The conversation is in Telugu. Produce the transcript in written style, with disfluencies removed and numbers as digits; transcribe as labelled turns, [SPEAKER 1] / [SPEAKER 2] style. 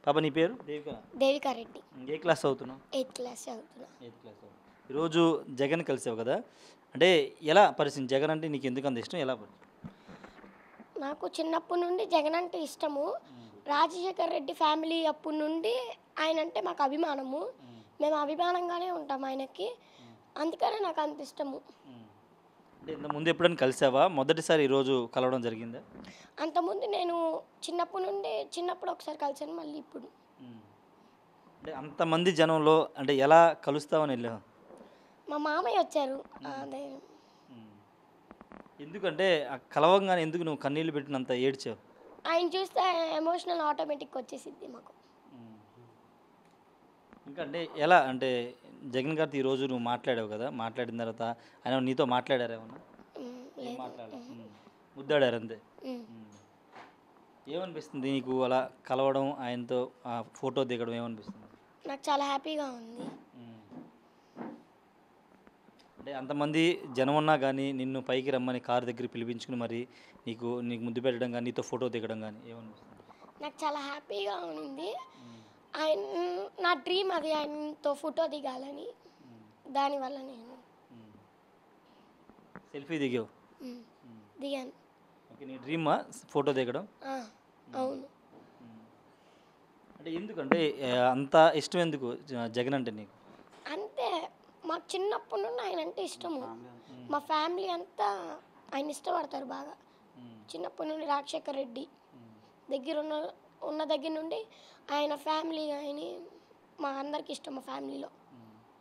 [SPEAKER 1] పాప నీ పేరు దేవిక?
[SPEAKER 2] దేవికా రెడ్డి.
[SPEAKER 1] ఏ క్లాస్ చదువుతున్నావు?
[SPEAKER 2] 8th క్లాస్ చదువుతున్నా.
[SPEAKER 1] ఎయిత్ క్లాస్ చదువు. ఈరోజు జగన్ కలిసావు కదా, అంటే ఎలా పరిస్థితి? జగన్ అంటే నీకు ఎందుకు అంత ఇష్టం? ఎలా పరిస్థితి?
[SPEAKER 2] నాకు చిన్నప్పటి నుండి జగన్ అంటే ఇష్టము. రాజశేఖర్ రెడ్డి ఫ్యామిలీ అప్పటి నుండి ఆయన అంటే మాకు అభిమానము. మేము అభిమానంగానే ఉంటాం ఆయనకి. అందుకనే నాకు అంత ఇష్టము.
[SPEAKER 1] అంటే ఇంత ముందు ఎప్పుడైనా కలిసావా? మొదటిసారి ఈరోజు కలవడం జరిగిందా?
[SPEAKER 2] అంతకుముందు నేను చిన్నప్పుడు ఒకసారి కలిసాను, మళ్ళీ ఇప్పుడు.
[SPEAKER 1] అంటే అంతమంది జనంలో అంటే ఎలా కలుస్తావని వెళ్ళావు?
[SPEAKER 2] మా మామయ్య వచ్చారు. అదే
[SPEAKER 1] ఎందుకంటే ఆ కలవంగానే ఎందుకు నువ్వు కన్నీళ్ళు పెట్టినంత ఏడ్చావు?
[SPEAKER 2] ఆయన చూస్తే ఎమోషనల్ ఆటోమేటిక్ వచ్చేసిద్ది మాకు.
[SPEAKER 1] ఇంకా అంటే ఎలా అంటే జగన్ గారితో ఈరోజు నువ్వు మాట్లాడావు కదా, మాట్లాడిన తర్వాత ఆయన నీతో మాట్లాడారు ఏమన్నా? ఏం
[SPEAKER 2] లేదు.
[SPEAKER 1] మాట్లాడారు? ముద్దాడారు అంతే. ఏమనిపిస్తుంది నీకు అలా కలవడం, ఆయనతో ఆ ఫోటో దిగడం ఏమనిపిస్తుంది?
[SPEAKER 2] నాకు చాలా హ్యాపీగా ఉంది.
[SPEAKER 1] అంటే అంతమంది జనం ఉన్నా కానీ నిన్ను పైకి రమ్మని కారు దగ్గర పిలిపించుకుని మరి నీకు ముద్దు పెట్టడం కానీ నీతో ఫోటో దిగడం కానీ ఏమనిపిస్తుంది?
[SPEAKER 2] నాకు చాలా హ్యాపీగా ఉంది. ఆయన నా డ్రీమ్ అది, ఆయనతో ఫోటో దిగాలని. దానివల్ల నేను
[SPEAKER 1] సెల్ఫీ దిగావు?
[SPEAKER 2] దిగాను.
[SPEAKER 1] ఓకే, నీ డ్రీమా ఫోటో దిగడం?
[SPEAKER 2] అవును.
[SPEAKER 1] అంటే ఎందుకంటే అంత ఇష్టం ఎందుకు జగన్ అంటే నీకు?
[SPEAKER 2] అంతే, మాకు చిన్నప్పటి నుండి ఆయన అంటే ఇష్టము. మా ఫ్యామిలీ అంతా ఆయన ఇష్టపడతారు బాగా. చిన్నప్పటి నుండి రాజశేఖర్ రెడ్డి దగ్గర ఉన్న దగ్గర నుండి ఆయన ఫ్యామిలీ కానీ మా అందరికి ఇష్టం, మా ఫ్యామిలీలో.